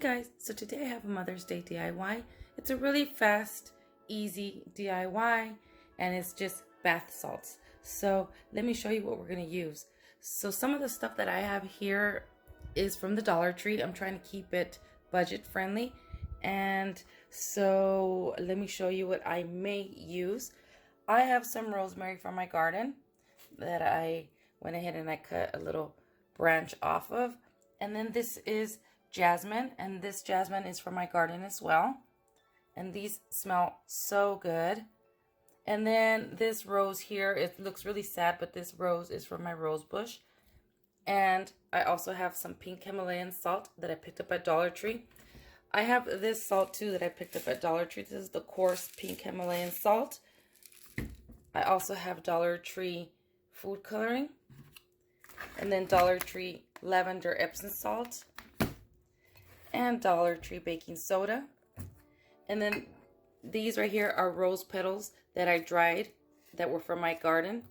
guys, so today I have a Mother's Day DIY. It's a really fast, easy DIY, and it's just bath salts. So let me show you what we're going to use. So some of the stuff that I have here is from the Dollar Tree. I'm trying to keep it budget friendly, and so let me show you what I may use. I have some rosemary from my garden that I went ahead and I cut a little branch off of, and then this is jasmine, and this jasmine is from my garden as well, and these smell so good. And then this rose here, it looks really sad, but this rose is from my rose bush. And I also have some pink Himalayan salt that I picked up at Dollar Tree. I have this salt too that I picked up at Dollar Tree. This is the coarse pink Himalayan salt. I also have Dollar Tree food coloring, and then Dollar Tree Lavender Epsom salt, and Dollar Tree baking soda. And then these right here are rose petals that I dried that were from my garden.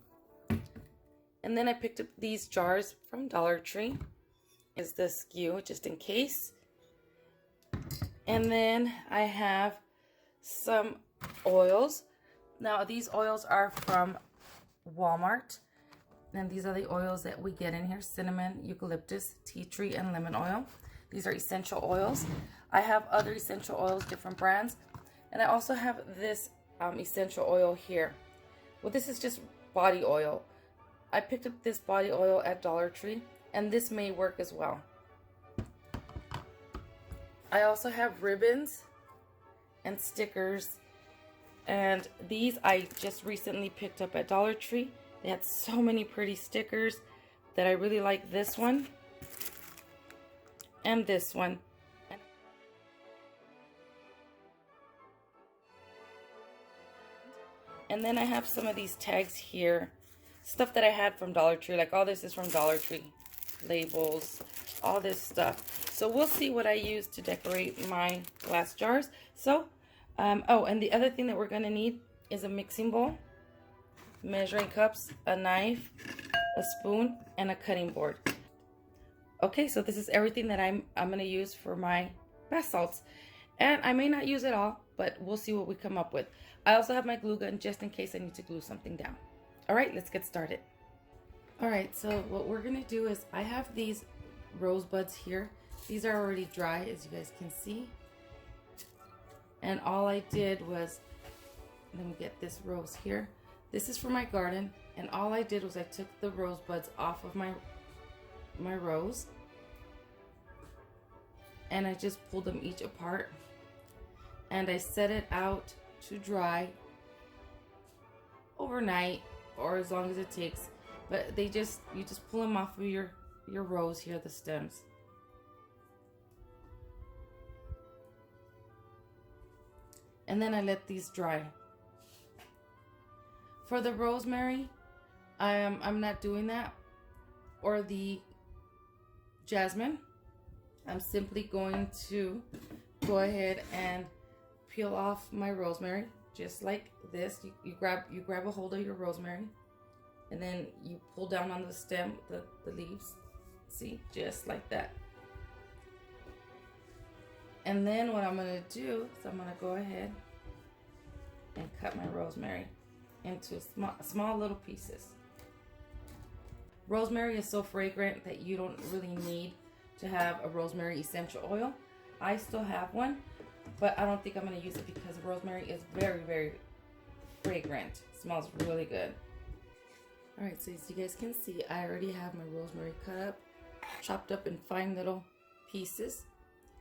And then I picked up these jars from Dollar Tree. Is the skew just in case. And then I have some oils. Now these oils are from Walmart. And these are the oils that we get in here: cinnamon, eucalyptus, tea tree, and lemon oil. These are essential oils. I have other essential oils, different brands. And I also have this essential oil here. Well, this is just body oil. I picked up this body oil at Dollar Tree, and this may work as well. I also have ribbons and stickers, and these I just recently picked up at Dollar Tree. They had so many pretty stickers that I really like this one and this one. And then I have some of these tags here, stuff that I had from Dollar Tree. Like all this is from Dollar Tree, labels, all this stuff. So we'll see what I use to decorate my glass jars. So, oh, and the other thing that we're gonna need is a mixing bowl, measuring cups, a knife, a spoon, and a cutting board. Okay, so this is everything that I'm gonna use for my bath salts. And I may not use it all, but we'll see what we come up with. I also have my glue gun just in case I need to glue something down. All right, let's get started. All right, so what we're gonna do is I have these rose buds here. These are already dry, as you guys can see. And all I did was, let me get this rose here. This is from my garden, and all I did was I took the rose buds off of my rose, and I just pulled them each apart, and I set it out to dry overnight or as long as it takes. But you just pull them off of your rose here, the stems. And then I let these dry. For the rosemary, I'm not doing that, or the jasmine. I'm simply going to go ahead and peel off my rosemary just like this. You grab a hold of your rosemary, and then you pull down on the stem, the leaves. See, just like that. And then what I'm gonna do is I'm gonna go ahead and cut my rosemary into small little pieces. Rosemary is so fragrant that you don't really need to have a rosemary essential oil. I still have one, but I don't think I'm going to use it because rosemary is very, very fragrant. It smells really good. All right, so as you guys can see, I already have my rosemary cut up, chopped up in fine little pieces.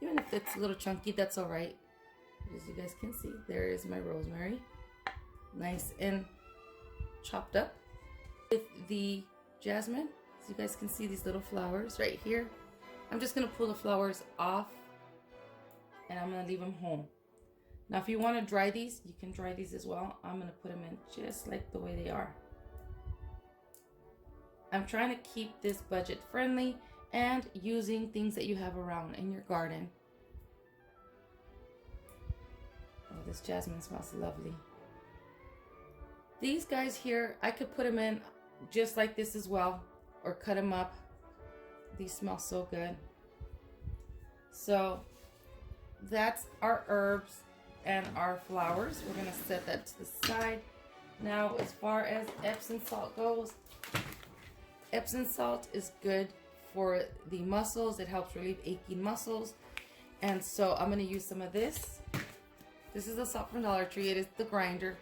Even if it's a little chunky, that's all right. As you guys can see, there is my rosemary, nice and chopped up. With the jasmine, as you guys can see, these little flowers right here, I'm just going to pull the flowers off, and I'm going to leave them home. Now if you want to dry these, you can dry these as well. I'm going to put them in just like the way they are. I'm trying to keep this budget friendly and using things that you have around in your garden. Oh, this jasmine smells lovely. These guys here, I could put them in just like this as well, or cut them up. These smell so good. So that's our herbs and our flowers. We're gonna set that to the side. Now, as far as Epsom salt goes, Epsom salt is good for the muscles. It helps relieve aching muscles. And so I'm gonna use some of this. This is a salt from Dollar Tree. It is the grinder.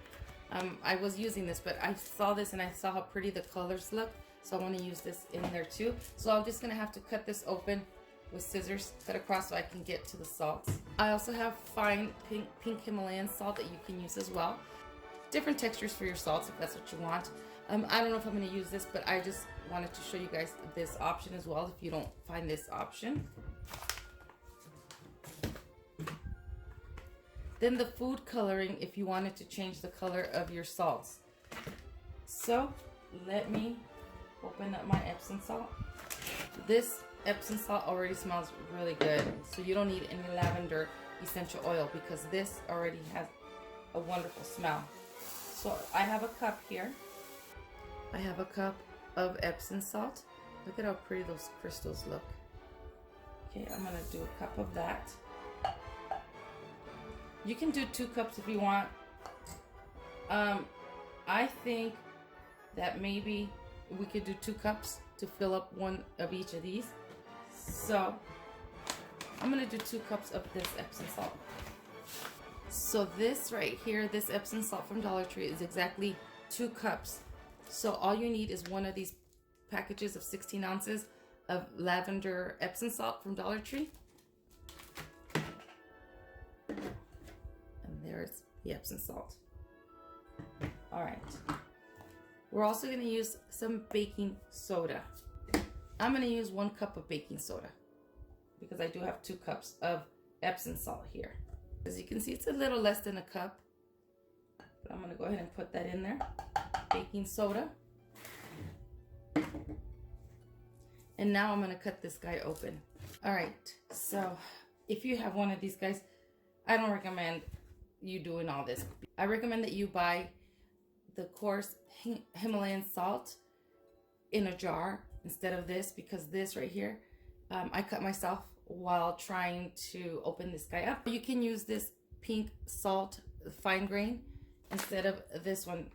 I was using this, but I saw this and I saw how pretty the colors look. So I want to use this in there too. So I'm just gonna have to cut this open with scissors, cut across so I can get to the salts. I also have fine pink Himalayan salt that you can use as well. Different textures for your salts if that's what you want. I don't know if I'm gonna use this, but I just wanted to show you guys this option as well if you don't find this option. Then the food coloring if you wanted to change the color of your salts. So let me open up my Epsom salt. This Epsom salt already smells really good, so you don't need any lavender essential oil because this already has a wonderful smell. So I have a cup here. I have a cup of Epsom salt. Look at how pretty those crystals look. Okay, I'm gonna do a cup of that. You can do 2 cups if you want. I think that maybe we could do 2 cups to fill up one of each of these. So I'm gonna do 2 cups of this Epsom salt. So this right here, this Epsom salt from Dollar Tree is exactly 2 cups. So all you need is one of these packages of 16 ounces of lavender Epsom salt from Dollar Tree. There's the Epsom salt. All right. We're also going to use some baking soda. I'm going to use 1 cup of baking soda because I do have 2 cups of Epsom salt here. As you can see, it's a little less than a cup, but I'm going to go ahead and put that in there. Baking soda. And now I'm going to cut this guy open. All right. So if you have one of these guys, I don't recommend you doing all this. I recommend that you buy the coarse Himalayan salt in a jar instead of this, because this right here, I cut myself while trying to open this guy up. You can use this pink salt, fine grain, instead of this one.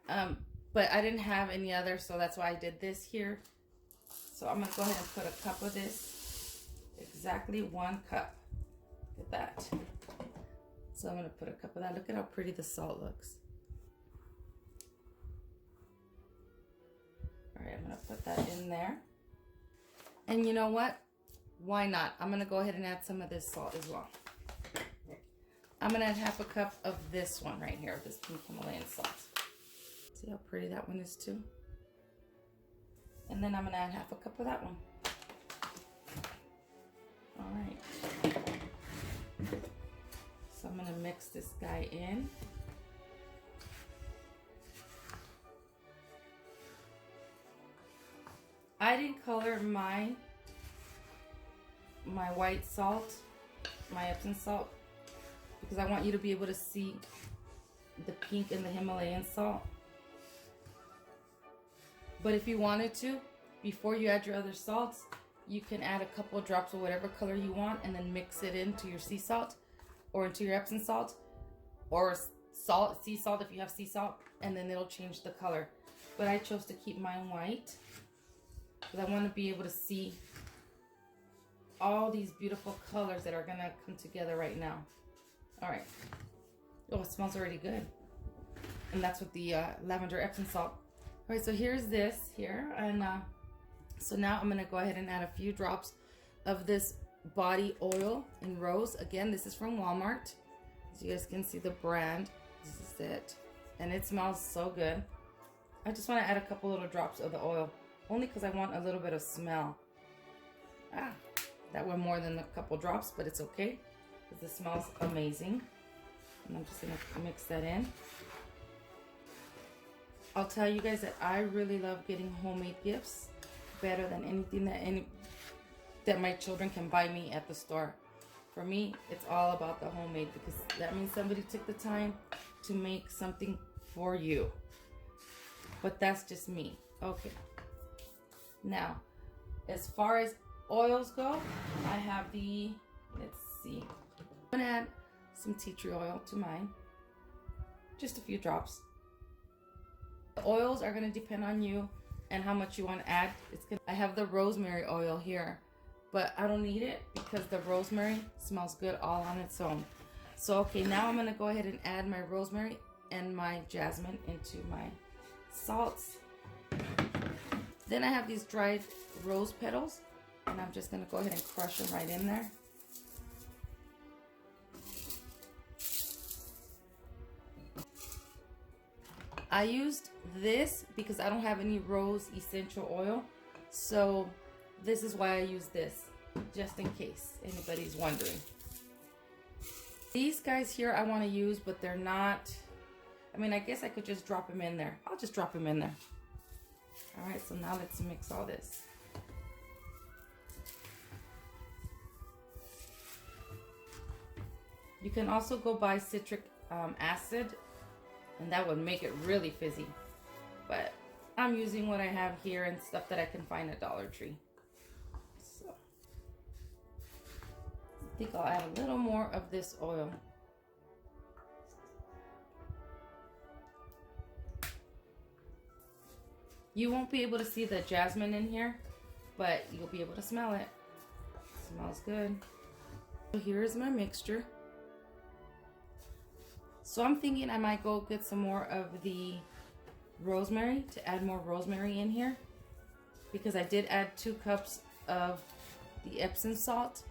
But I didn't have any other, so that's why I did this here. So I'm gonna go ahead and put a cup of this, exactly 1 cup. Look at that. So I'm going to put a cup of that. Look at how pretty the salt looks. All right, I'm going to put that in there. And you know what? Why not? I'm going to go ahead and add some of this salt as well. I'm going to add half a cup of this one right here, this pink Himalayan salt. See how pretty that one is too? And then I'm going to add half a cup of that one. All right. So I'm gonna mix this guy in. I didn't color my white salt, my Epsom salt, because I want you to be able to see the pink in the Himalayan salt. But if you wanted to, before you add your other salts, you can add a couple of drops of whatever color you want and then mix it into your sea salt or into your Epsom salt, or salt, sea salt if you have sea salt, and then it'll change the color. But I chose to keep mine white because I want to be able to see all these beautiful colors that are gonna come together right now. All right. Oh, it smells already good. And that's with the lavender Epsom salt. All right, so here's this here, and so now I'm gonna go ahead and add a few drops of this body oil in rose. Again, this is from Walmart. As you guys can see the brand, this is it, and it smells so good. I just want to add a couple little drops of the oil, only because I want a little bit of smell. That went more than a couple drops, but it's okay because it smells amazing. And I'm just gonna mix that in. I'll tell you guys that I really love getting homemade gifts better than anything that my children can buy me at the store. For me, it's all about the homemade, because that means somebody took the time to make something for you. But that's just me. Okay. Now, as far as oils go, I have the, let's see, I'm gonna add some tea tree oil to mine, just a few drops. The oils are gonna depend on you and how much you want to add. I have the rosemary oil here, but I don't need it because the rosemary smells good all on its own. So okay, now I'm gonna go ahead and add my rosemary and my jasmine into my salts. Then I have these dried rose petals, and I'm just gonna go ahead and crush them right in there. I used this because I don't have any rose essential oil, so this is why I use this, just in case anybody's wondering. These guys here I want to use, but they're not, I mean, I guess I could just drop them in there. I'll just drop them in there. All right, so now let's mix all this. You can also go buy citric acid, and that would make it really fizzy. But I'm using what I have here and stuff that I can find at Dollar Tree. So I think I'll add a little more of this oil. You won't be able to see the jasmine in here, but you'll be able to smell it. It smells good. So here's my mixture. So I'm thinking I might go get some more of the rosemary to add more rosemary in here, because I did add 2 cups of the Epsom salt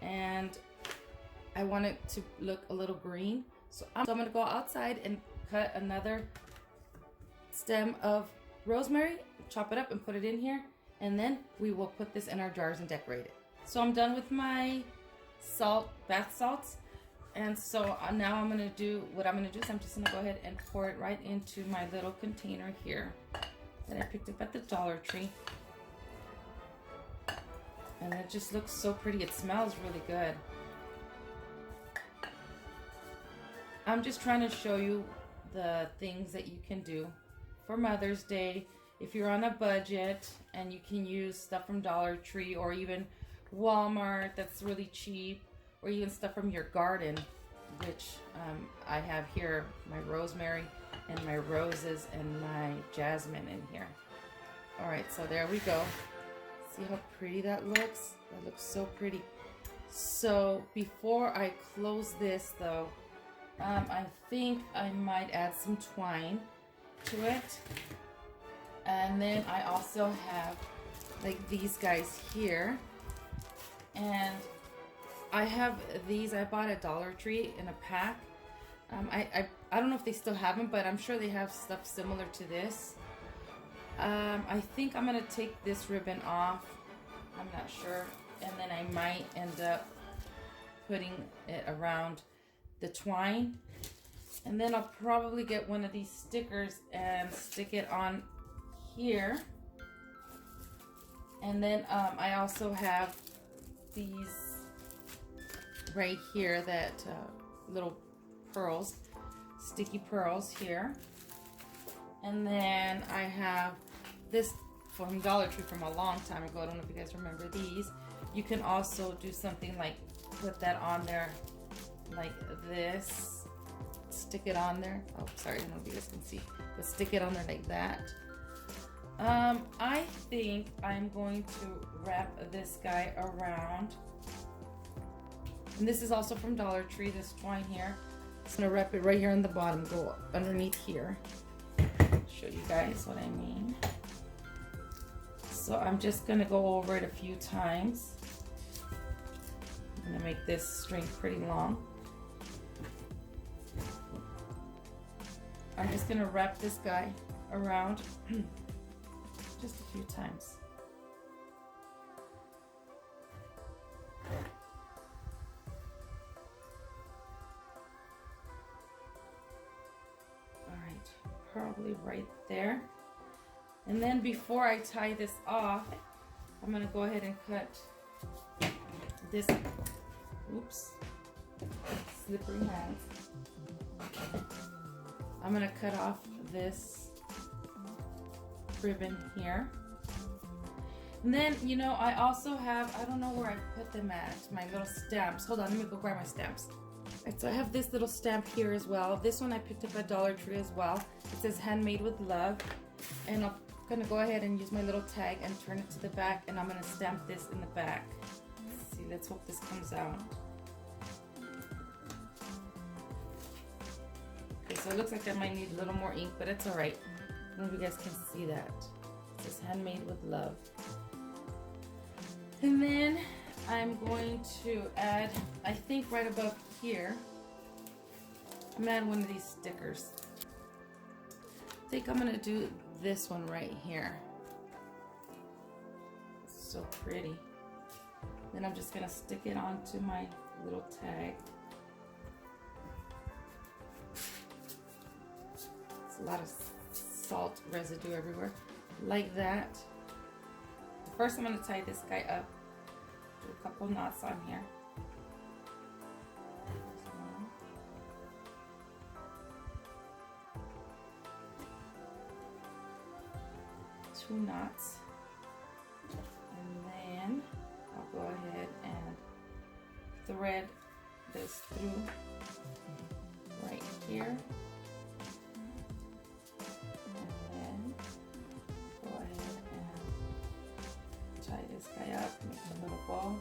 and I want it to look a little green. So I'm gonna go outside and cut another stem of rosemary, chop it up and put it in here, and then we will put this in our jars and decorate it. So I'm done with my bath salts. And so now I'm gonna do, what I'm gonna do is I'm just gonna go ahead and pour it right into my little container here that I picked up at the Dollar Tree. And it just looks so pretty. It smells really good. I'm just trying to show you the things that you can do for Mother's Day. If you're on a budget and you can use stuff from Dollar Tree or even Walmart that's really cheap, or even stuff from your garden, which I have here, my rosemary and my roses and my jasmine in here. All right, so there we go. See how pretty that looks? That looks so pretty. So before I close this though, I think I might add some twine to it. And then I also have like these guys here. And I have these I bought at Dollar Tree in a pack. I don't know if they still have them, but I'm sure they have stuff similar to this. I think I'm gonna take this ribbon off. I'm not sure. And then I might end up putting it around the twine. And then I'll probably get one of these stickers and stick it on here. And then I also have these right here, that little pearls, sticky pearls here. And then I have this from Dollar Tree from a long time ago. I don't know if you guys remember these. You can also do something like put that on there like this, stick it on there. Oh, sorry, I don't know if you guys can see, but stick it on there like that. I think I'm going to wrap this guy around. And this is also from Dollar Tree, this twine here. I'm just gonna wrap it right here on the bottom, go underneath here. Show you guys what I mean. So I'm just gonna go over it a few times. I'm gonna make this string pretty long. I'm just gonna wrap this guy around just a few times. Probably right there. And then before I tie this off, I'm gonna go ahead and cut this, oops, slippery hands. I'm gonna cut off this ribbon here. And then, you know, I also have, I don't know where I put them at, my little stamps. Hold on, let me go grab my stamps. Right, so I have this little stamp here as well. This one I picked up at Dollar Tree as well. It says handmade with love. And I'm gonna go ahead and use my little tag and turn it to the back, and I'm gonna stamp this in the back. Let's see, let's hope this comes out. Okay, so it looks like I might need a little more ink, but it's all right. I don't know if you guys can see that. It says handmade with love. And then I'm going to add, I think right above here, I'm gonna add one of these stickers. I think I'm gonna do this one right here. It's so pretty. Then I'm just gonna stick it onto my little tag. It's a lot of salt residue everywhere. Like that. First I'm going to tie this guy up. Do a couple knots on here. One. 2 knots. And then I'll go ahead and thread this through right here. This guy up, make a little bow.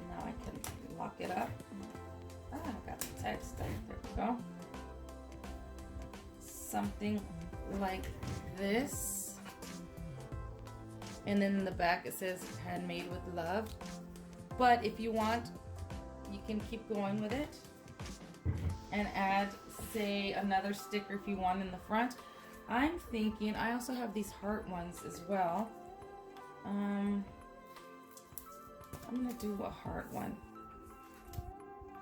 Now I can lock it up. I got the tag stuck. There we go. Something like this. And then in the back it says handmade with love. But if you want, you can keep going with it and add, say, another sticker if you want in the front. I'm thinking, I also have these heart ones as well. I'm gonna do a heart one.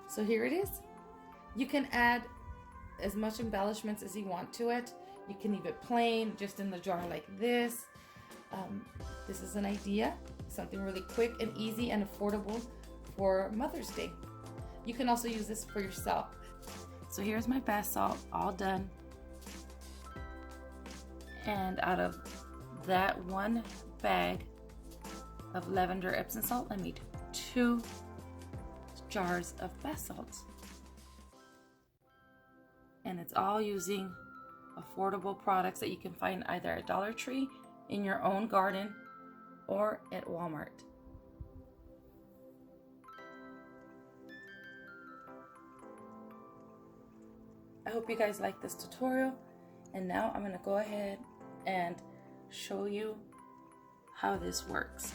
So here it is. You can add as much embellishments as you want to it. You can leave it plain, just in the jar like this. This is an idea, something really quick and easy and affordable for Mother's Day. You can also use this for yourself. So here's my bath salt all done. And out of that one bag of lavender Epsom salt, I made 2 jars of bath salts. And it's all using affordable products that you can find either at Dollar Tree, in your own garden, or at Walmart. I hope you guys like this tutorial, and now I'm going to go ahead and show you how this works.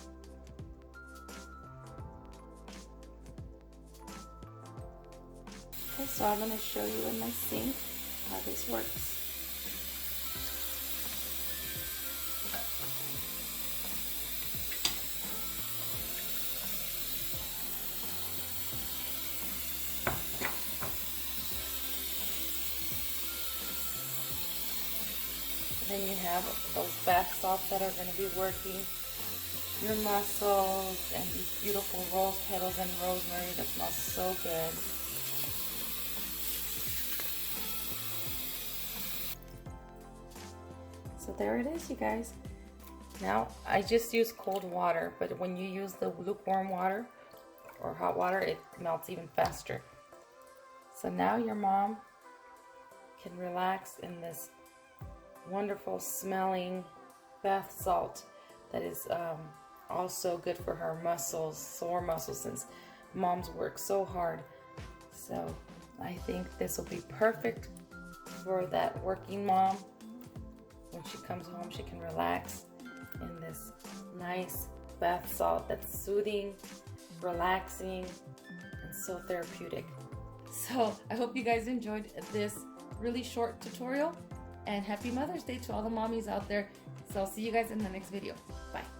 Okay, so I'm going to show you in my sink how this works. Then you have those bath salts that are going to be working your muscles, and these beautiful rose petals and rosemary that smells so good. So there it is, you guys. Now I just use cold water, but when you use the lukewarm water or hot water, it melts even faster. So now your mom can relax in this wonderful smelling bath salt that is also good for her muscles, sore muscles, since moms work so hard. So I think this will be perfect for that working mom. When she comes home, she can relax in this nice bath salt that's soothing, relaxing, and so therapeutic. So I hope you guys enjoyed this really short tutorial. And happy Mother's Day to all the mommies out there. So I'll see you guys in the next video. Bye.